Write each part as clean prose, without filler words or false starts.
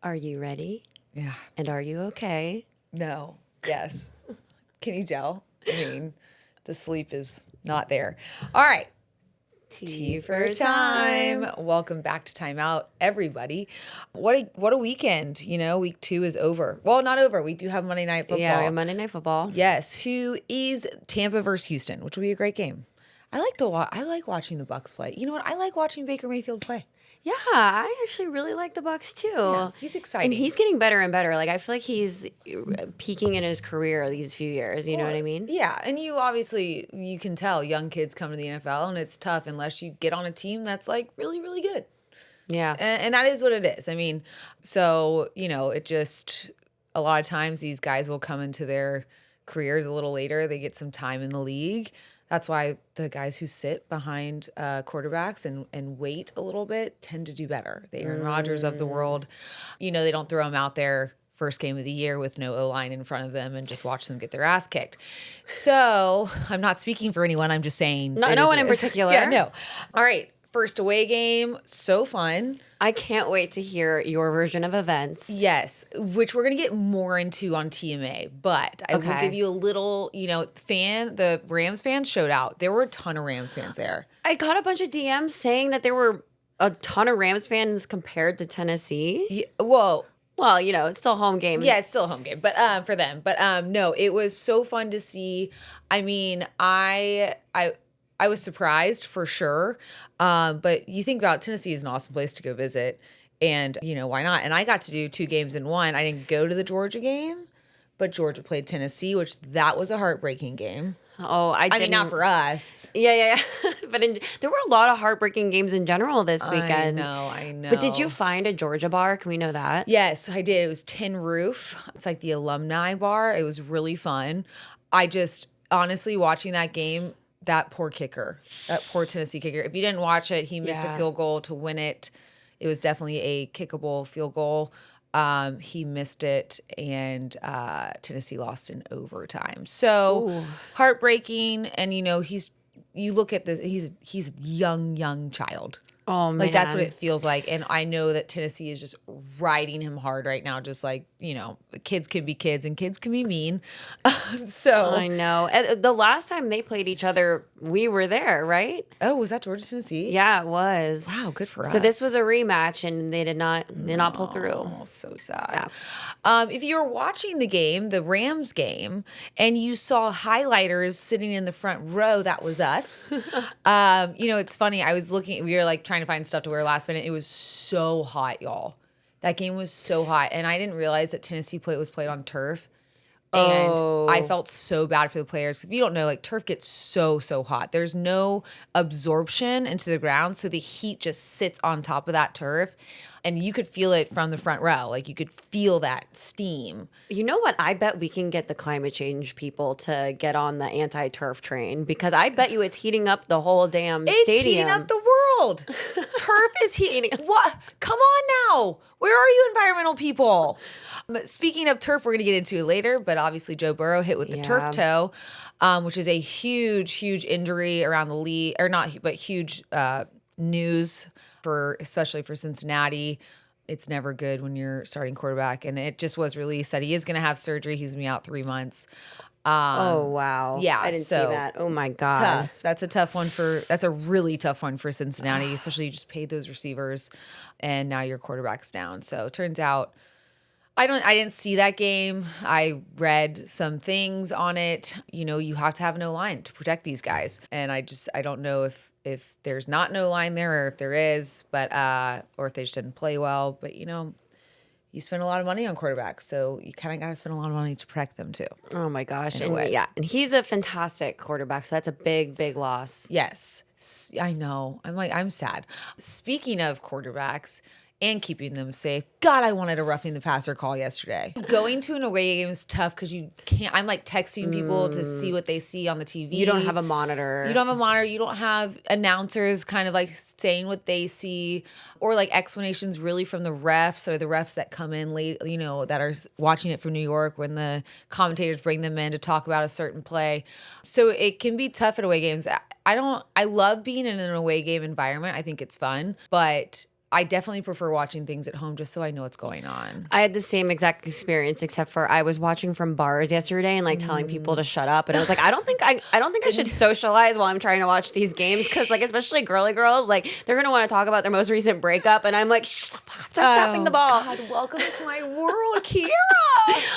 Are you ready? Yeah. And are you okay? No. Yes. Can you tell? I mean, the sleep is not there. All right. Tea for time. Welcome back to Timeout, everybody. What a weekend. You know, week 2 is over. Well, not over. We do have Monday Night Football. Yeah, we have Monday Night Football. Yes. Who is Tampa versus Houston, which will be a great game. I like watching the Bucs play. You know what? I like watching Baker Mayfield play. Yeah, I actually really like the Bucs too. Yeah, he's exciting. And he's getting better and better. Like I feel like he's peaking in his career these few years. You know what I mean? Yeah, and you can tell young kids come to the NFL, and it's tough unless you get on a team that's like really, really good. Yeah. And that is what it is. I mean, so, it just, a lot of times these guys will come into their careers a little later. They get some time in the league. That's why the guys who sit behind quarterbacks and wait a little bit tend to do better. The Aaron Rodgers of the world, they don't throw them out there first game of the year with no O-line in front of them and just watch them get their ass kicked. So I'm not speaking for anyone. I'm just saying. No one in particular. Yeah, no. All right. First away game. So fun. I can't wait to hear your version of events. Yes, which we're going to get more into on TMA, but I will give you a little, the Rams fans showed out. There were a ton of Rams fans there. I got a bunch of DMs saying that there were a ton of Rams fans compared to Tennessee. Yeah, well, it's still a home game. Yeah, it's still a home game, but for them. But no, it was so fun to see. I mean, I was surprised for sure. But you think about Tennessee is an awesome place to go visit. And, why not? And I got to do 2 games in one. I didn't go to the Georgia game, but Georgia played Tennessee, which that was a heartbreaking game. Oh, I mean, not for us. Yeah. But there were a lot of heartbreaking games in general this weekend. I know. But did you find a Georgia bar? Can we know that? Yes, I did. It was Tin Roof. It's like the alumni bar. It was really fun. I just, honestly, watching that game, that poor kicker, that poor Tennessee kicker. If you didn't watch it, he missed a field goal to win it. It was definitely a kickable field goal. He missed it, and Tennessee lost in overtime. So heartbreaking. And you look at this. He's a young child. Oh man, like that's what it feels like. And I know that Tennessee is just riding him hard right now. Just like kids can be kids and kids can be mean. So I know. The last time they played each other, we were there, right? Oh, was that Georgia Tennessee? Yeah, it was. Wow, good for us. So this was a rematch, and they did not pull through. Oh, so sad. Yeah. If you were watching the game, the Rams game, and you saw highlighters sitting in the front row, that was us. It's funny. I was looking. We were like trying to find stuff to wear last minute. It was so hot, y'all. That game was so hot, and I didn't realize that Tennessee was played on turf. And I felt so bad for the players. If you don't know, like turf gets so hot. There's no absorption into the ground, so the heat just sits on top of that turf, and you could feel it from the front row. Like you could feel that steam. You know what? I bet we can get the climate change people to get on the anti-turf train, because I bet you it's heating up the whole damn stadium. It's heating up the world. Turf is heating. What? Come on now. Where are you, environmental people? Speaking of turf, we're going to get into it later, but obviously Joe Burrow hit with the turf toe, which is a huge injury around the league, or not, but huge news especially for Cincinnati. It's never good when you're starting quarterback, and it just was released that he is going to have surgery. He's going to be out 3 months. Oh wow! Yeah, I didn't see that. Oh my god, tough. That's a really tough one for Cincinnati, especially you just paid those receivers, and now your quarterback's down. So it turns out. I didn't see that game. I read some things on it. You have to have an O-line to protect these guys. And I don't know if there's not an O-line there or if there is, but or if they just didn't play well. But you spend a lot of money on quarterbacks, so you kind of got to spend a lot of money to protect them too. Oh my gosh. And he's a fantastic quarterback, so that's a big loss. Yes. I know. I'm sad. Speaking of quarterbacks, and keeping them safe. God, I wanted a roughing the passer call yesterday. Going to an away game is tough because you can't. I'm like texting people to see what they see on the TV. You don't have a monitor. You don't have a monitor. You don't have announcers kind of like saying what they see, or like explanations really from the refs or the refs that come in late, that are watching it from New York when the commentators bring them in to talk about a certain play. So it can be tough at away games. I love being in an away game environment. I think it's fun, but I definitely prefer watching things at home just so I know what's going on. I had the same exact experience, except for I was watching from bars yesterday and like telling people to shut up, and I was like, I don't think I should socialize while I'm trying to watch these games, because like especially girly girls, like they're gonna want to talk about their most recent breakup, and I'm like, shh, they're snapping the ball. God, welcome to my world, Kira.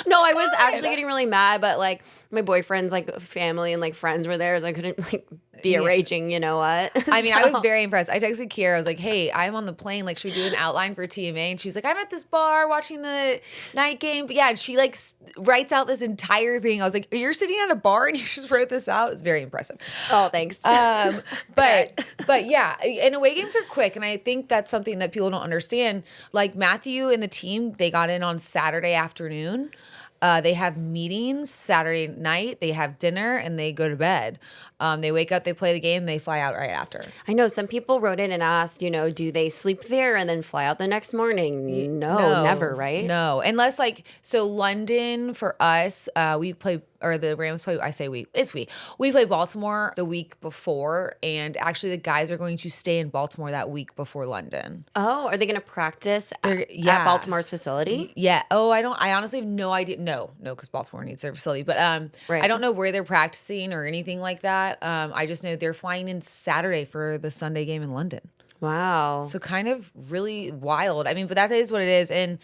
No, I was actually getting really mad, but like my boyfriend's like family and like friends were there, so I couldn't like be raging. You know what? I mean, I was very impressed. I texted Kira. I was like, hey, I'm on the plane. Like, should we do an outline for TMA? And she's like, I'm at this bar watching the night game. But yeah, and she like writes out this entire thing. I was like, you're sitting at a bar and you just wrote this out? It's very impressive. Oh, thanks. But yeah, and away games are quick. And I think that's something that people don't understand. Like Matthew and the team, they got in on Saturday afternoon. They have meetings Saturday night, they have dinner, and they go to bed. They wake up, they play the game, they fly out right after. I know some people wrote in and asked, do they sleep there and then fly out the next morning? No, never, right? No, unless so London for us, we play, or the Rams play, we play Baltimore the week before, and actually the guys are going to stay in Baltimore that week before London. Oh, are they going to practice at Baltimore's facility? Yeah. Oh, I honestly have no idea. No, because Baltimore needs their facility, but right. I don't know where they're practicing or anything like that. I just know they're flying in Saturday for the Sunday game in London. Wow. So kind of really wild. I mean, but that is what it is. And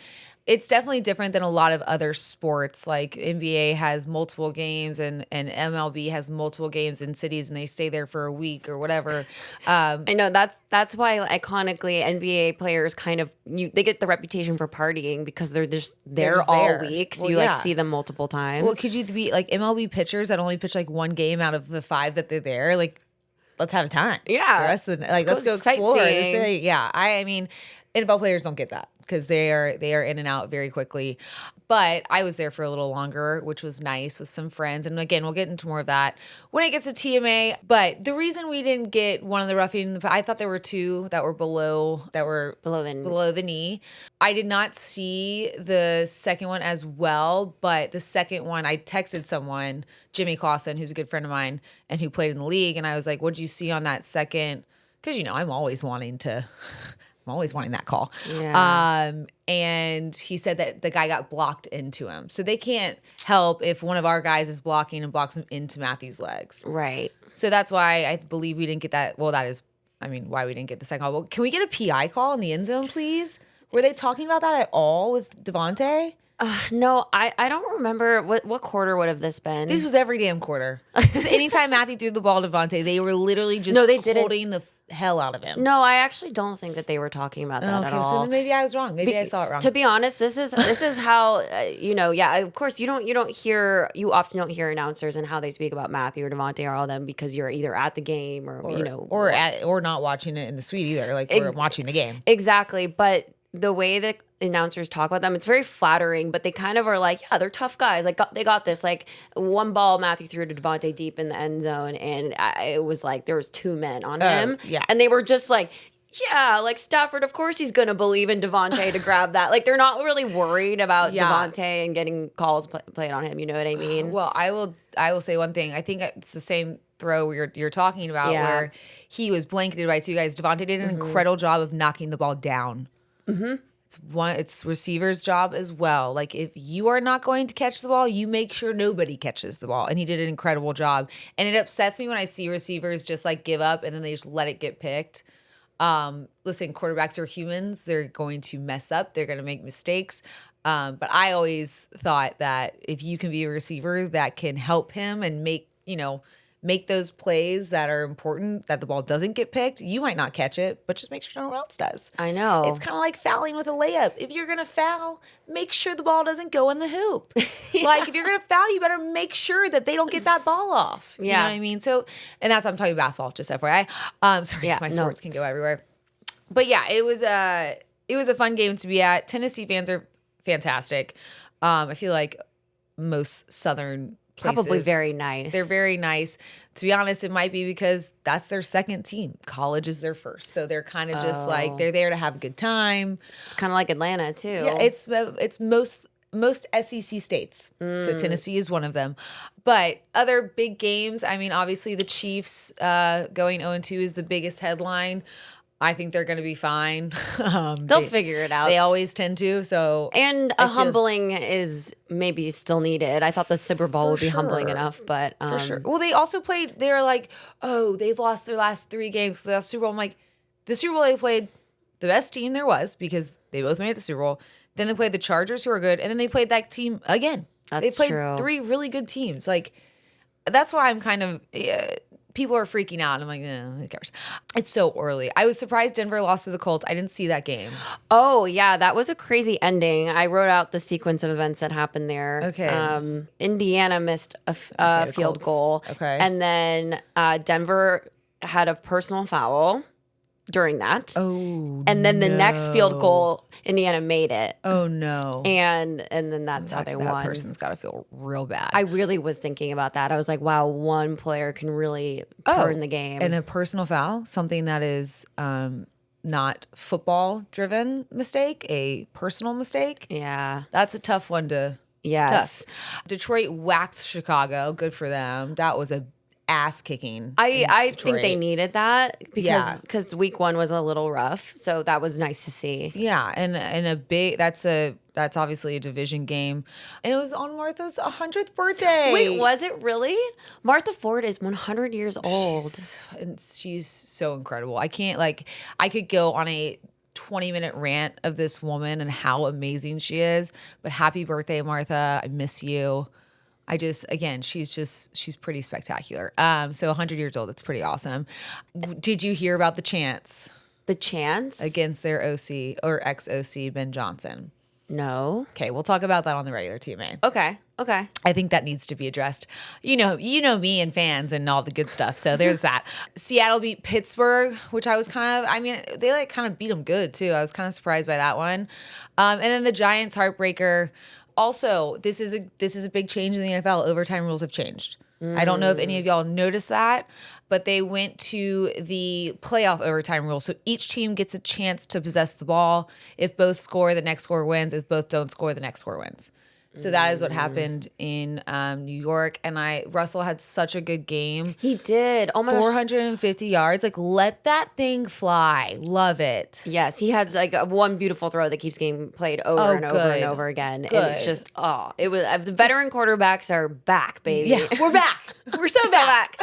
it's definitely different than a lot of other sports. Like NBA has multiple games and MLB has multiple games in cities, and they stay there for a week or whatever. I know that's why iconically NBA players kind of they get the reputation for partying, because they're just there all week. So you see them multiple times. Well, could you be like MLB pitchers that only pitch like one game out of the 5 that they're there? Like, let's have time. Yeah. The rest of the let's go explore the city. Yeah. I mean, NFL players don't get that, because they are in and out very quickly. But I was there for a little longer, which was nice, with some friends. And again, we'll get into more of that when it gets to TMA. But the reason we didn't get one of the roughing, I thought there were 2 that were below the knee. I did not see the second one as well, but the second one, I texted someone, Jimmy Clausen, who's a good friend of mine and who played in the league, and I was like, "What did you see on that second?" Because I'm always wanting that call. Yeah. And he said that the guy got blocked into him. So they can't help if one of our guys is blocking and blocks him into Matthew's legs. Right. So that's why I believe we didn't get that. Well, that is, why we didn't get the second call. Well, can we get a PI call in the end zone, please? Were they talking about that at all with Devontae? No, I don't remember. What quarter would have this been? This was every damn quarter. Anytime Matthew threw the ball to Devontae, they were literally just holding the hoping hell out of him. No, I actually don't think that they were talking about that at all. So then maybe I was wrong. Maybe I saw it wrong. To be honest, this is how of course you often don't hear announcers and how they speak about Matthew or Devontae or all of them, because you're either at the game or not watching it in the suite either. Like we're watching the game. Exactly, but the way that announcers talk about them, it's very flattering, but they kind of are like, yeah, they're tough guys. Like they got this. Like one ball Matthew threw to Devontae deep in the end zone, and it was like there was 2 men on him, and they were just like, yeah, like Stafford, of course he's gonna believe in Devontae to grab that. Like they're not really worried about Devontae and getting calls played on him. You know what I mean? Well, I will say one thing. I think it's the same throw you're talking about where he was blanketed by 2 guys. Devontae did an incredible job of knocking the ball down. Mm-hmm. It's receiver's job as well. Like if you are not going to catch the ball, you make sure nobody catches the ball. And he did an incredible job. And it upsets me when I see receivers just like give up and then they just let it get picked. Listen, quarterbacks are humans. They're going to mess up. They're going to make mistakes. But I always thought that if you can be a receiver that can help him and make those plays that are important, that the ball doesn't get picked, you might not catch it, but just make sure no one else does. I know. It's kind of like fouling with a layup. If you're going to foul, make sure the ball doesn't go in the hoop. Like if you're going to foul, you better make sure that they don't get that ball off. You know what I mean? So, and that's, I'm talking basketball, just FYI. My sports can go everywhere. But yeah, it was a fun game to be at. Tennessee fans are fantastic. I feel like most Southern places, probably very nice. They're very nice. To be honest, it might be because that's their second team. College is their first. So they're kind of just like, they're there to have a good time. It's kind of like Atlanta too. Yeah, it's most SEC states. So Tennessee is one of them. But other big games, I mean, obviously the Chiefs going 0-2 is the biggest headline. I think they're going to be fine. They'll figure it out. They always tend to. So, and a humbling is maybe still needed. I thought the Super Bowl would be humbling enough, but for sure. Well, they also played. They're like, oh, they've lost their last 3 games. So that's Super Bowl. I'm like, the Super Bowl they played the best team there was because they both made it to the Super Bowl. Then they played the Chargers, who are good, and then they played that team again. They played true. 3 really good teams. Like, that's why I'm kind of. People are freaking out. And I'm like, who cares? It's so early. I was surprised Denver lost to the Colts. I didn't see that game. Oh, yeah. That was a crazy ending. I wrote out the sequence of events that happened there. Okay. Indiana missed a field Colts. goal. Okay. And then Denver had a personal foul during that. Oh, and then the next field goal, Indiana made it. Oh, no. And then that's how they won. That person's got to feel real bad. I really was thinking about that. I was like, wow, one player can really turn the game. And a personal foul, something that is not football-driven mistake, a personal mistake. Yeah. That's a tough one to Yes. Detroit whacked Chicago. Good for them. That was a ass kicking. I think they needed that because week 1 was a little rough. So that was nice to see. Yeah, and a big that's obviously a division game. And it was on Martha's 100th birthday. Wait, was it really? Martha Ford is 100 years old. And she's so incredible. I could go on a 20-minute rant of this woman and how amazing she is. But happy birthday, Martha. I miss you. She's pretty spectacular. So 100 years old, that's pretty awesome. Did you hear about the chants? The chants? Against their OC or ex-OC, Ben Johnson? No. Okay, we'll talk about that on the regular TMA. Okay. I think that needs to be addressed. You know me and fans and all the good stuff. So there's that. Seattle beat Pittsburgh, which they kind of beat them good too. I was kind of surprised by that one. And then the Giants heartbreaker. Also, this is a big change in the NFL. Overtime rules have changed. I don't know if any of y'all noticed that, but they went to the playoff overtime rule. So each team gets a chance to possess the ball. If both score, the next score wins. If both don't score, the next score wins. So that is what happened in New York. And Russell had such a good game. He did. Oh my gosh. 450 yards. Like, let that thing fly. Love it. Yes, he had like one beautiful throw that keeps getting played over and over and over again. Good. And it's just, it was the veteran quarterbacks are back, baby. Yeah, we're back. We're so back.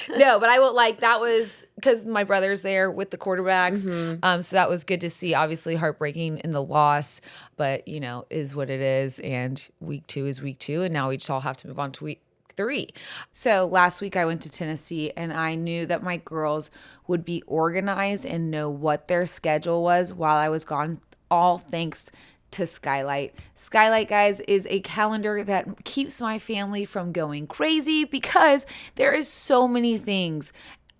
No, but that was because my brother's there with the quarterbacks. So that was good to see. Obviously heartbreaking in the loss, but is what it is. And week 2 is week 2. And now we just all have to move on to week 3. So last week I went to Tennessee and I knew that my girls would be organized and know what their schedule was while I was gone, all thanks to Skylight. Skylight, guys, is a calendar that keeps my family from going crazy because there is so many things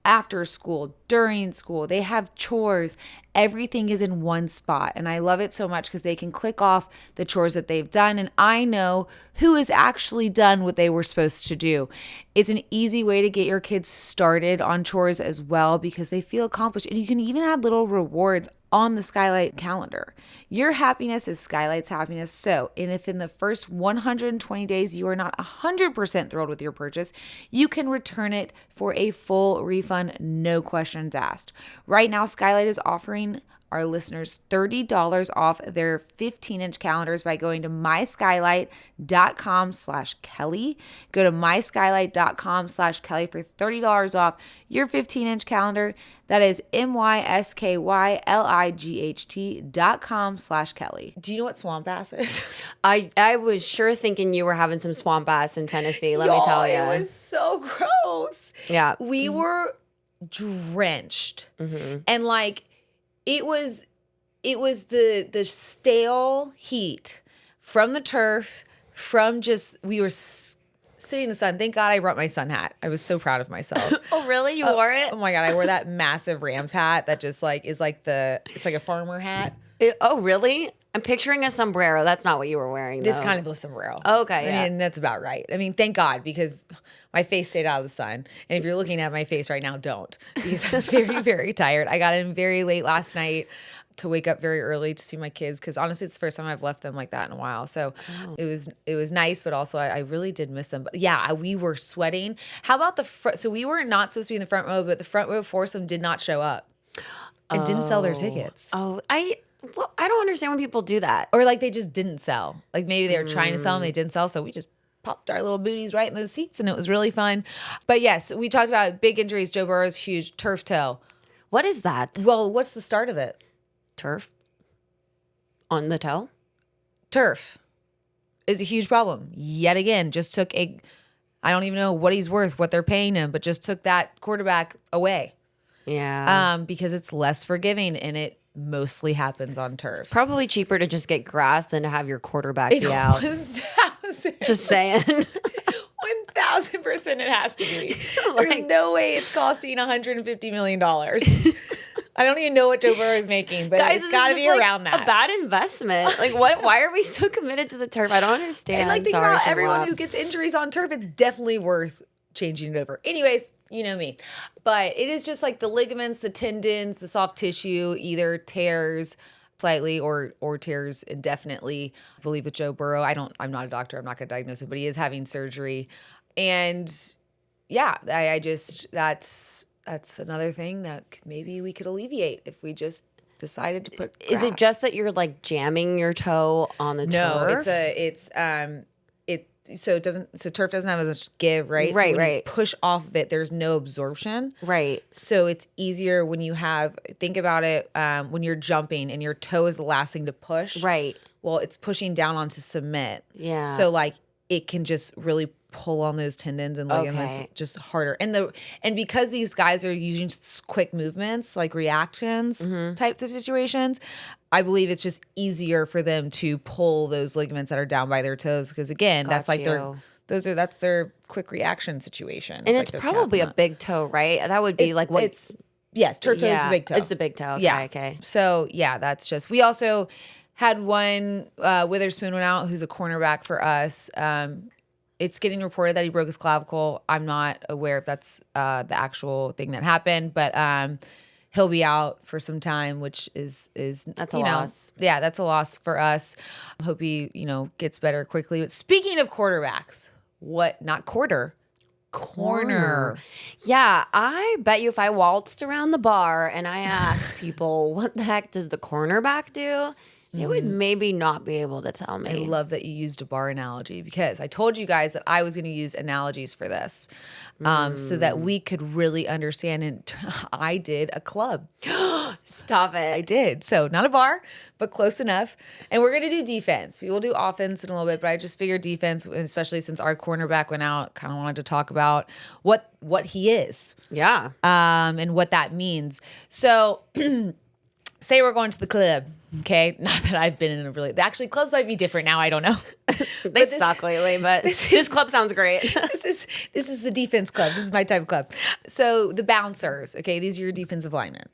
after school, during school. They have chores. Everything is in one spot. And I love it so much because they can click off the chores that they've done. And I know who has actually done what they were supposed to do. It's an easy way to get your kids started on chores as well because they feel accomplished. And you can even add little rewards on the Skylight calendar. Your happiness is Skylight's happiness. So, and if in the first 120 days you are not 100% thrilled with your purchase, you can return it for a full refund, no questions asked. Right now, Skylight is offering our listeners $30 off their 15-inch calendars by going to myskylight.com/Kelly. Go to myskylight.com/Kelly for $30 off your 15-inch calendar. That is myskylight.com/Kelly. Do you know what swamp ass is? I was sure thinking you were having some swamp ass in Tennessee, let me tell you. It was so gross. Yeah. We were drenched. And it was the stale heat from the turf, from just, we were sitting in the sun. Thank God I brought my sun hat. I was so proud of myself. Oh, really? You wore it? Oh my God. I wore that massive Rams hat that just is it's like a farmer hat. Oh, really? I'm picturing a sombrero. That's not what you were wearing, though. It's kind of a sombrero. Okay, yeah. I mean, that's about right. I mean, thank God, because my face stayed out of the sun. And if you're looking at my face right now, don't. Because I'm very, very tired. I got in very late last night to wake up very early to see my kids, because honestly, it's the first time I've left them like that in a while. So it was nice, but also I really did miss them. But yeah, we were sweating. How about the front? So we were not supposed to be in the front row, but the front row foursome did not show up. and didn't sell their tickets. Oh, I don't understand when people do that. Or like they just didn't sell. Like maybe they were trying to sell them, they didn't sell. So we just popped our little booties right in those seats and it was really fun. But yes, we talked about big injuries. Joe Burrow's huge turf toe. What is that? Well, what's the start of it? Turf on the toe? Turf is a huge problem. Yet again, just took I don't even know what he's worth, what they're paying him, but just took that quarterback away. Yeah. Because it's less forgiving and it mostly happens on turf. Probably cheaper to just get grass than to have your quarterback be out. 1,000%. Just saying. 1,000% it has to be. There's no way it's costing $150 million. I don't even know what Joe Burrow is making, but Guys, it's got to be around that. A bad investment. Like, what? Why are we so committed to the turf? I don't understand. And like, think about everyone who gets injuries on turf. It's definitely worth changing it over. Anyways, you know me. But it is just like the ligaments, the tendons, the soft tissue either tears slightly or tears indefinitely. I believe with Joe Burrow, I'm not a doctor. I'm not going to diagnose it, but he is having surgery. And yeah, that's another thing that maybe we could alleviate if we just decided to put grass. Is it just that you're like jamming your toe on the turf? So turf doesn't have as much give, right? Right, so when right. you push off of it, there's no absorption. Right. So it's easier when you think about it, when you're jumping and your toe is the last thing to push. Right. Well, it's pushing down onto cement. Yeah. So like it can just really pull on those tendons and ligaments just harder. And because these guys are using quick movements, like reactions type of situations, I believe it's just easier for them to pull those ligaments that are down by their toes. Because again, that's like that's their quick reaction situation. And it's probably a big toe, right? That would be like what yes, turf toe is the big toe. It's the big toe. Okay, yeah. Okay. So yeah, that's just, we also had one Witherspoon went out, who's a cornerback for us. It's getting reported that he broke his clavicle. I'm not aware if that's the actual thing that happened, but he'll be out for some time, which is that's a loss. Yeah, that's a loss for us. Hope he gets better quickly. But speaking of quarterbacks, corner. Yeah, I bet you if I waltzed around the bar and I asked people what the heck does the cornerback do, they would maybe not be able to tell me. I love that you used a bar analogy because I told you guys that I was going to use analogies for this so that we could really understand. And I did a club. Stop it. I did. So not a bar, but close enough. And we're going to do defense. We will do offense in a little bit, but I just figured defense, especially since our cornerback went out, kind of wanted to talk about what he is. Yeah. And what that means. So say we're going to the club. Okay, not that I've been in actually clubs might be different now. I don't know. They suck lately, but this club sounds great. This is the defense club. This is my type of club. So the bouncers, okay, these are your defensive linemen.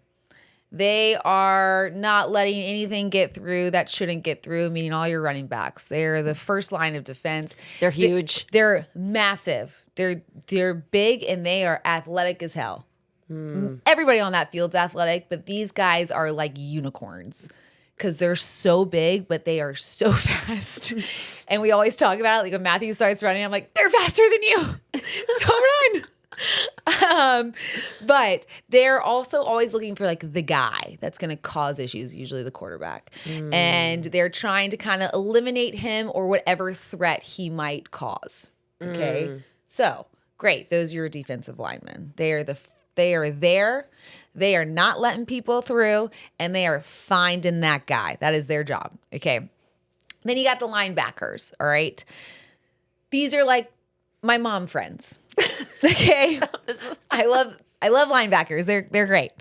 They are not letting anything get through that shouldn't get through, meaning all your running backs. They're the first line of defense. They're huge. They're massive. They're big and they are athletic as hell. Everybody on that field's athletic, but these guys are like unicorns. Because they're so big, but they are so fast. And we always talk about it. Like when Matthew starts running, I'm like, they're faster than you. Don't run. But they're also always looking for like the guy that's going to cause issues, usually the quarterback. And they're trying to kind of eliminate him or whatever threat he might cause. Okay. So great. Those are your defensive linemen. They are there. They are not letting people through, and they are finding that guy. That is their job. Okay. Then you got the linebackers. All right. These are like my mom friends. Okay. I love linebackers. They're great.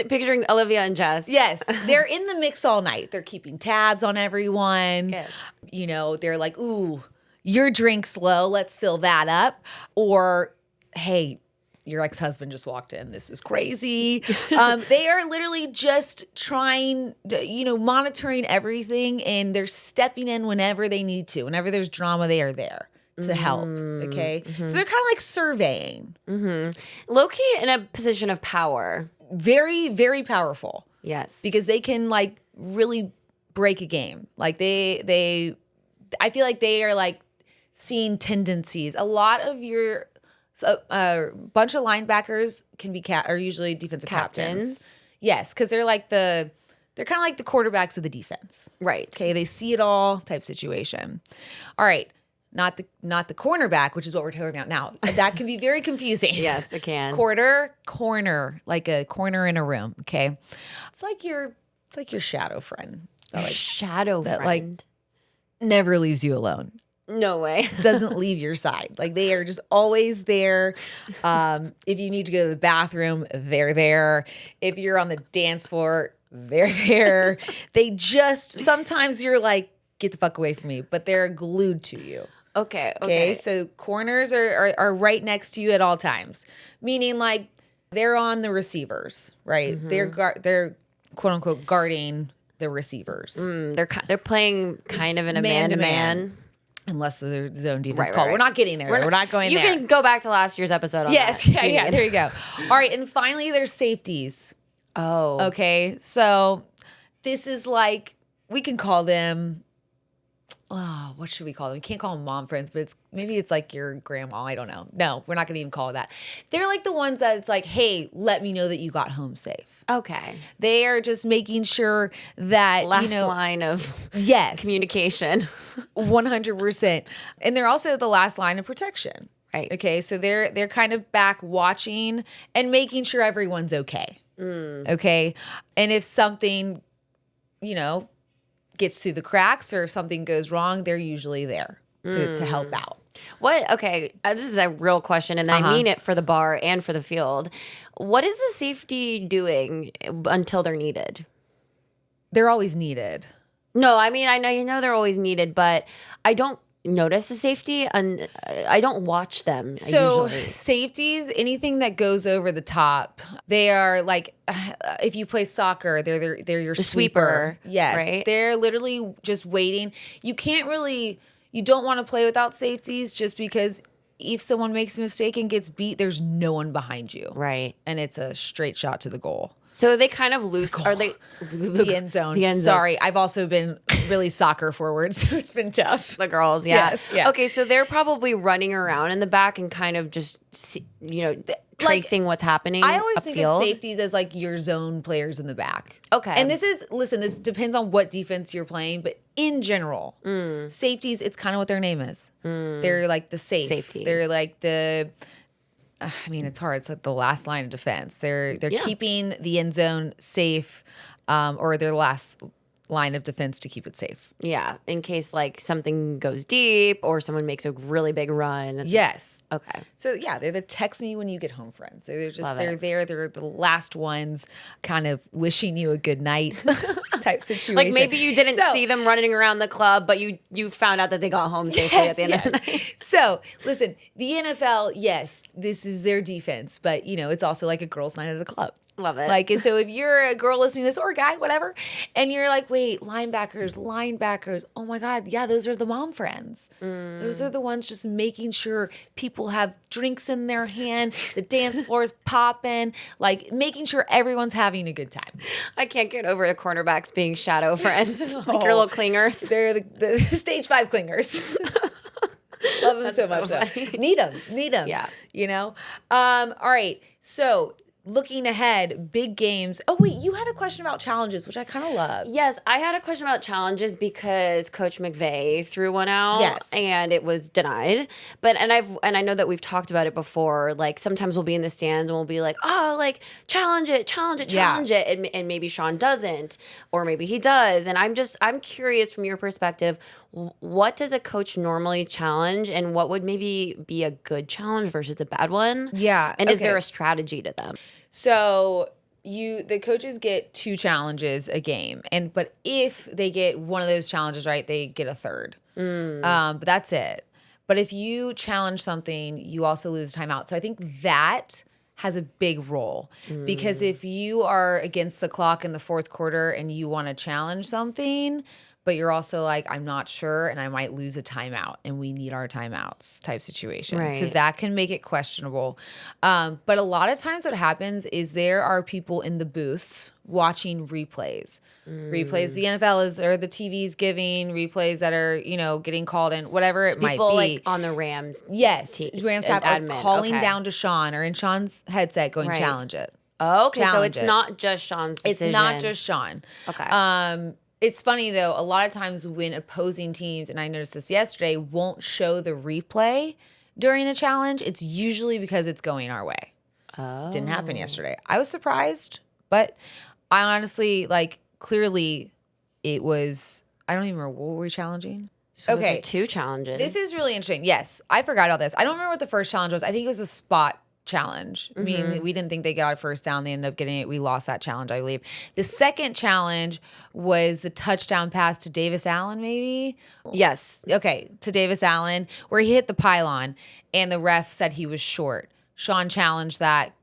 Picturing Olivia and Jess. Yes. They're in the mix all night. They're keeping tabs on everyone. Yes. They're like, ooh, your drink's low. Let's fill that up. Or, hey, your ex-husband just walked in. This is crazy. They are literally just trying, monitoring everything, and they're stepping in whenever they need to. Whenever there's drama, they are there to help. Okay. So they're kind of like surveying. Low-key in a position of power. Very, very powerful. Yes. Because they can like really break a game. Like I feel like they are like seeing tendencies. A lot of your... So a bunch of linebackers can be are usually defensive captains. Yes, because they're kind of like the quarterbacks of the defense. Right. Okay, they see it all type situation. All right. Not the cornerback, which is what we're talking about now. That can be very confusing. Yes, it can. Corner, like a corner in a room. Okay, it's like your shadow friend. Shadow that friend. Never leaves you alone. No way. Doesn't leave your side. Like they are just always there. If you need to go to the bathroom, they're there. If you're on the dance floor, they're there. They just sometimes you're like, get the fuck away from me, but they're glued to you. Okay. So corners are right next to you at all times, meaning like they're on the receivers, right? They're quote unquote guarding the receivers. They're playing kind of in a man-to-man. Unless the zone defense Right, call. right. We're not getting there. We're not going you there. You can go back to last year's episode on yes, that. Yeah. There you go. All right, and finally there's safeties. Oh. Okay, so this is like, we can call them, what should we call them? We can't call them mom friends, but maybe it's like your grandma. I don't know. No, we're not going to even call it that. They're like the ones that it's like, hey, let me know that you got home safe. Okay. They are just making sure that, last line of communication. 100%. And they're also the last line of protection. Right. Okay, so they're kind of back watching and making sure everyone's okay. Okay? And if something, gets through the cracks or if something goes wrong, they're usually there to help out. What? Okay, this is a real question, and I mean it for the bar and for the field. What is the safety doing until they're needed? They're always needed. No, I mean, I know they're always needed, but I don't notice the safety and I don't watch them. So usually. Safeties, anything that goes over the top, they are like, if you play soccer, they're your sweeper. Yes, right? They're literally just waiting. You don't want to play without safeties just because if someone makes a mistake and gets beat, there's no one behind you. Right. And it's a straight shot to the goal. So they kind of loose. Are they the end zone? The end zone. Sorry, I've also been really soccer forward, so it's been tough. The girls, yeah. Yes, yeah. Okay, so they're probably running around in the back and kind of just, tracing what's happening. I always think upfield. of safeties as like your zone players in the back. Okay. And this depends on what defense you're playing, but in general, safeties, it's kind of what their name is. They're like the safety. They're like it's hard. It's like the last line of defense. They're keeping the end zone safe, or their last line of defense to keep it safe. Yeah, in case like something goes deep or someone makes a really big run. Yes. Okay. So yeah, they're the text me when you get home friends. So they're there. They're the last ones, kind of wishing you a good night type situation. Like maybe you didn't see them running around the club, but you found out that they got home safely at the end of the night. So listen, the NFL, yes, this is their defense, but it's also like a girls' night at a club. Love it. Like, so if you're a girl listening to this or a guy, whatever, and you're like, wait, linebackers, oh my God, yeah, those are the mom friends. Those are the ones just making sure people have drinks in their hand, the dance floor is popping, like making sure everyone's having a good time. I can't get over the cornerbacks being shadow friends, like your little clingers. They're the stage 5 clingers. Love them so much. Funny. Need them. Yeah. All right. So looking ahead, big games. Oh wait, you had a question about challenges, which I kind of love. Yes, I had a question about challenges because Coach McVay threw one out, yes, and it was denied. But and I know that we've talked about it before. Like sometimes we'll be in the stands and we'll be like, oh, like challenge it, and maybe Sean doesn't, or maybe he does. And I'm curious from your perspective, what does a coach normally challenge, and what would maybe be a good challenge versus a bad one? Yeah, and is there a strategy to them? So the coaches get 2 challenges a game, but if they get one of those challenges right, they get a third. But that's it. But if you challenge something, you also lose timeout. So I think that has a big role because if you are against the clock in the 4th quarter and you want to challenge something, but you're also like, I'm not sure, and I might lose a timeout, and we need our timeouts type situation. Right. So that can make it questionable. But a lot of times what happens is there are people in the booths watching replays. Replays the NFL or the TV's giving, replays that are, getting called in, whatever it might be. People like on the Rams. Yes. Rams staff are calling Okay. down to Sean or in Sean's headset going, challenge it. Oh, okay, so challenge it's it. not just Sean's decision. It's not just Sean. Okay. It's funny though, a lot of times when opposing teams, and I noticed this yesterday, won't show the replay during a challenge, it's usually because it's going our way. Oh. Didn't happen yesterday. I was surprised, but I honestly, like, clearly it was, I don't even remember, what were we challenging? So Okay. was it 2 challenges? This is really interesting. Yes, I forgot all this. I don't remember what the first challenge was. I think it was a spot challenge. I mean, we didn't think they got a first down. They ended up getting it. We lost that challenge, I believe. The second challenge was the touchdown pass to Davis Allen, maybe? Yes. Okay, to Davis Allen, where he hit the pylon, and the ref said he was short. Sean challenged that.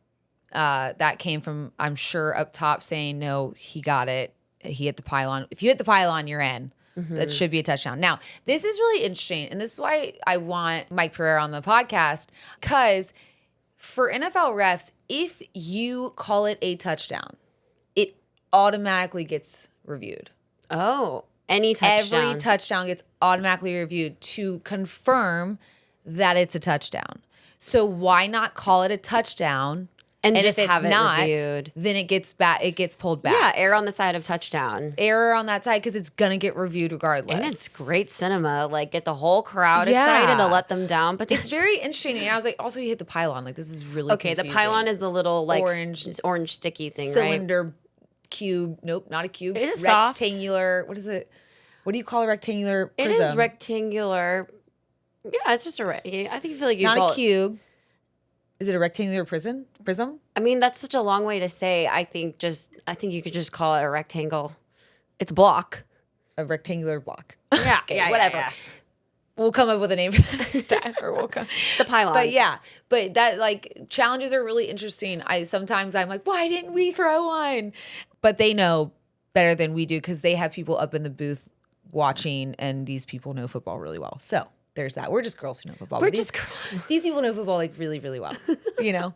That came from, I'm sure, up top saying, no, he got it. He hit the pylon. If you hit the pylon, you're in. That should be a touchdown. Now, this is really interesting, and this is why I want Mike Pereira on the podcast, because for NFL refs, if you call it a touchdown, it automatically gets reviewed. Oh, any touchdown. Every touchdown gets automatically reviewed to confirm that it's a touchdown. So why not call it a touchdown? And if just it's have it not, reviewed. then it gets back. It gets pulled back. Yeah, err on the side of touchdown. Error on that side because it's gonna get reviewed regardless. And it's great cinema. Like, get the whole crowd Yeah. excited to let them down. But It's very interesting. And I was like, also, you hit the pylon. Like, this is really okay, the confusing. pylon is the little, like, Orange orange sticky thing, right? cylinder cube. Nope, not a cube. It is soft. Rectangular. What is it? What do you call a rectangular It prism? is rectangular. Yeah, it's just a. I think you feel like you Not call a it. cube. Is it a rectangular prism? I mean, that's such a long way to say. I think you could just call it a rectangle. It's a block. A rectangular block. Yeah, Okay, yeah, whatever. yeah. We'll come up with a name for that next time, or we'll come. The pylon. But yeah, but that, like, challenges are really interesting. Sometimes I'm like, why didn't we throw one? But they know better than we do because they have people up in the booth watching, and these people know football really well. So there's that. We're just girls who know football. We're But just girls. These people know football, like, really, really well. You know.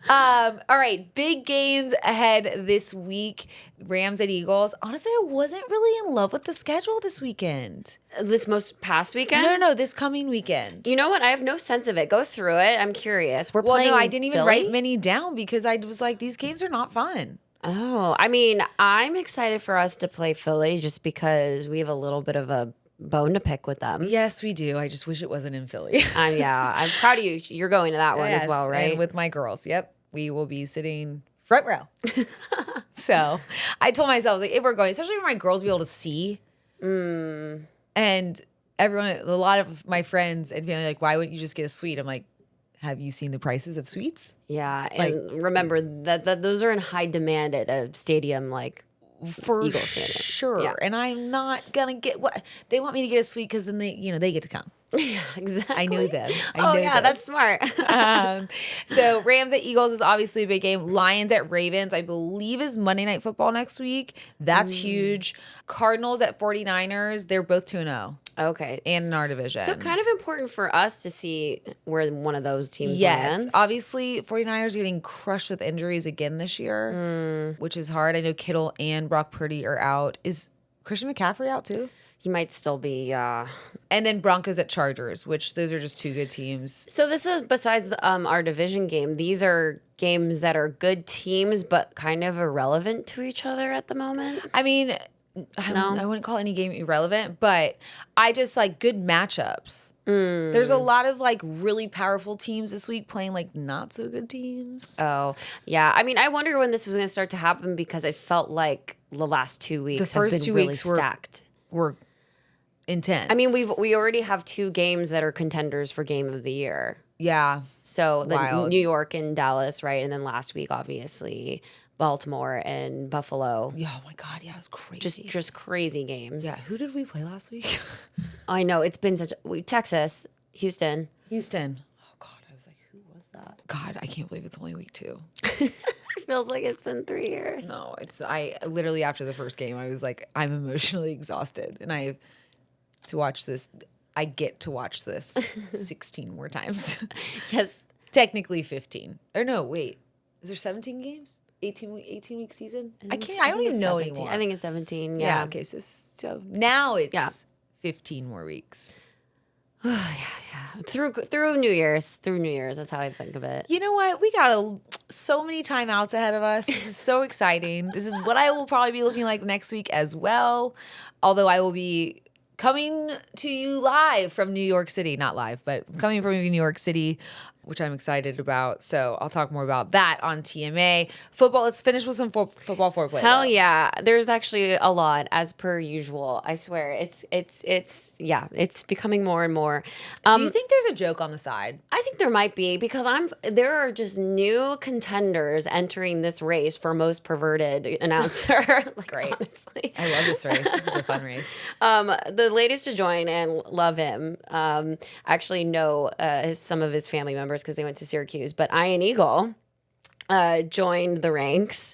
All right, big games ahead this week. Rams at Eagles. Honestly, I wasn't really in love with the schedule this weekend. This most past weekend? No, this coming weekend. You know what? I have no sense of it. Go through it. I'm curious. We're Well, playing no, I didn't even Philly? write many down because I was like, these games are not fun. Oh, I mean, I'm excited for us to play Philly just because we have a little bit of a bone to pick with them. Yes, we do. I just wish it wasn't in Philly. Yeah, I'm proud of you. You're going to that one as well, right? And with my girls. Yep. We will be sitting front row. So I told myself, I was like, if we're going, especially for my girls to be able to see. And everyone, a lot of my friends and family, like, why wouldn't you just get a suite? I'm like, have you seen the prices of suites? Yeah, and remember that those are in high demand at a stadium like For Eagles Stadium. sure. Yeah. And I'm not gonna get what they want me to get a suite because then they get to come. Yeah, exactly. I knew them. Oh yeah, that's smart. So Rams at Eagles is obviously a big game. Lions at Ravens, I believe, is Monday Night Football next week. That's huge. Cardinals at 49ers, they're both 2-0 Okay. and in our division. So kind of important for us to see where one of those teams Yes. lands. Obviously, 49ers are getting crushed with injuries again this year, which is hard. I know Kittle and Brock Purdy are out. Is Christian McCaffrey out too? He might still be. And then Broncos at Chargers, which those are just two good teams. So this is besides our division game. These are games that are good teams, but kind of irrelevant to each other at the moment. I mean, I wouldn't call any game irrelevant, but I just like good matchups. There's a lot of like really powerful teams this week playing like not so good teams. Oh, yeah. I mean, I wondered when this was going to start to happen because I felt like the last 2 weeks The first have been 2 really weeks stacked. Were intense. I mean, we already have 2 games that are contenders for game of the year. yeah. So the Wild. New York and Dallas, right? And then last week, obviously, Baltimore and Buffalo. Yeah. Oh my God. Yeah, it was crazy. Just crazy games. yeah. Who did we play last week? I know. It's been Texas, Houston. Houston. Oh God, I was like, who was that? God, I can't believe it's only week 2. It feels like it's been 3 years. No, I literally after the first game, I was like, I'm emotionally exhausted, and I have to watch this. I get to watch this 16 more times. Yes. Technically 15. Or no, wait. Is there 17 games? 18-week season? I don't even know 17. anymore. I think it's 17. yeah. Yeah. Okay, so now it's 15 more weeks. Through New Year's. That's how I think of it. You know what? We got so many timeouts ahead of us. This is so exciting. This is what I will probably be looking like next week as well. Although I will be coming to you live from New York City. Not live, but coming from New York City, which I'm excited about. So I'll talk more about that on TMA. Football, let's finish with some football foreplay. Hell yeah. There's actually a lot, as per usual. I swear. It's becoming more and more. Do you think there's a joke on the side? I think there might be, because there are just new contenders entering this race for most perverted announcer. Great. Honestly. I love this race. This is a fun race. The latest to join, and love him. Actually know some of his family members because they went to Syracuse. But Ian Eagle joined the ranks.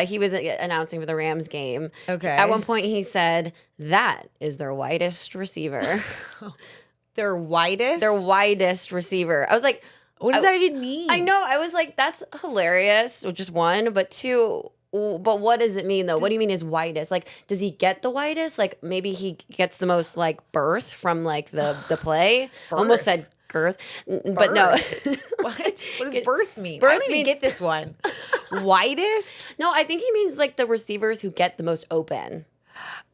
He was announcing for the Rams game. Okay. At one point, he said, "That is their widest receiver." Their widest? Their widest receiver. I was like, what does that even mean? I know. I was like, that's hilarious. Just one, but two. But what does it mean though? What do you mean his widest? Like, does he get the widest? Like, maybe he gets the most like birth from like the play. Almost said girth, but no. What does birth mean? Birth I don't even get this one. Widest? No, I think he means like the receivers who get the most open.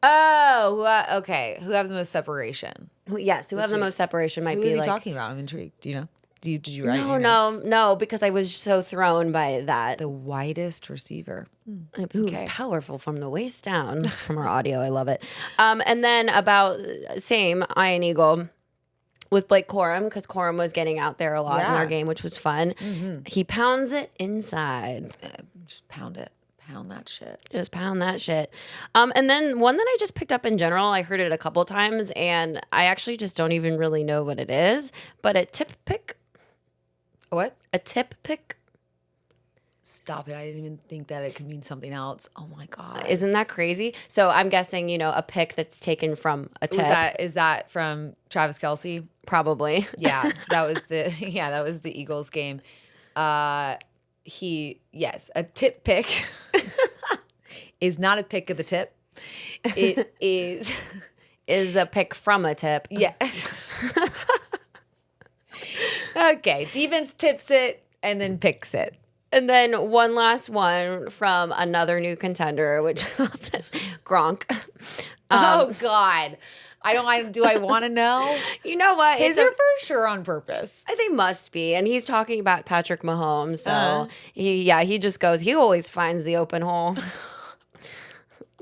Oh, okay. Who have the most separation? Yes, who have the most separation might Who be is he like. talking about? I'm intrigued. Do you know? Did you write? No, because I was so thrown by that. The widest receiver. Who's powerful from the waist down. That's from our audio. I love it. And then about same Ian Eagle with Blake Corum, because Corum was getting out there a lot in our game, which was fun. Mm-hmm. He pounds it inside. Just pound it. Pound that shit. Just pound that shit. And then one that I just picked up in general, I heard it a couple times, and I actually just don't even really know what it is, but a tip pick. What? A tip pick. Stop it. I didn't even think that it could mean something else. Oh my God. Isn't that crazy? So I'm guessing, a pick that's taken from a tip. Is that from Travis Kelce? Probably. Yeah. That was the Eagles game. A tip pick is not a pick of the tip. It is a pick from a tip. Yes. Okay. Defense tips it and then picks it. And then one last one from another new contender, which is Gronk. Oh God. Do I want to know? You know what? His are for sure on purpose. They must be. And he's talking about Patrick Mahomes. So he just goes, he always finds the open hole.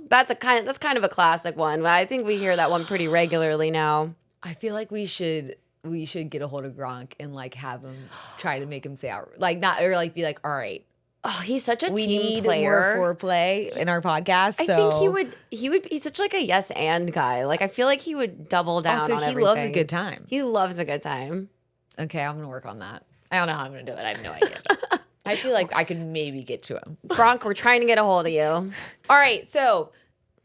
That's kind of a classic one. But I think we hear that one pretty regularly now. I feel like we should get a hold of Gronk and like have him try to make him say out, like not, or like be like, all right. Oh, he's such a we team need player. More foreplay in our podcast. I think he would he's such like a yes and guy. Like I feel like he would double down on everything. He loves a good time. He loves a good time. Okay, I'm gonna work on that. I don't know how I'm gonna do it. I have no idea. I feel like I could maybe get to him. Gronk, we're trying to get a hold of you. All right, so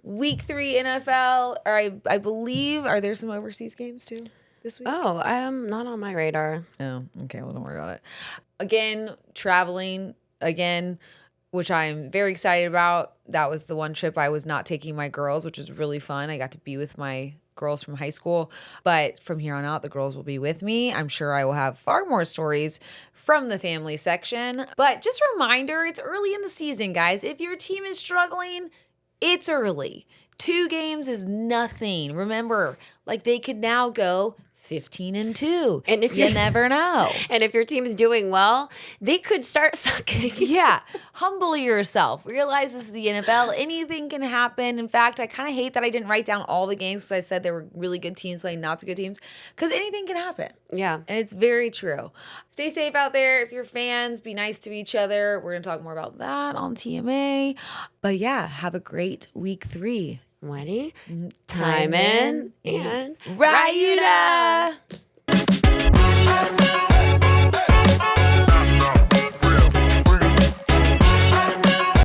week 3 NFL, or I believe, are there some overseas games too this week? Oh, not on my radar. Oh, okay. Well, don't worry about it. Again, traveling again, which I'm very excited about. That was the one trip I was not taking my girls, which was really fun. I got to be with my girls from high school, but from here on out, the girls will be with me. I'm sure I will have far more stories from the family section, but just a reminder, it's early in the season, guys. If your team is struggling, it's early. 2 games is nothing. Remember, like they could now go 15-2. And if you never know. And if your team's doing well, they could start sucking. Yeah. Humble yourself. Realize this is the NFL. Anything can happen. In fact, I kind of hate that I didn't write down all the games because I said there were really good teams playing not so good teams, because anything can happen. Yeah. And it's very true. Stay safe out there. If you're fans, be nice to each other. We're going to talk more about that on TMA. But yeah, have a great week 3. Ready? Time in and Ryuta!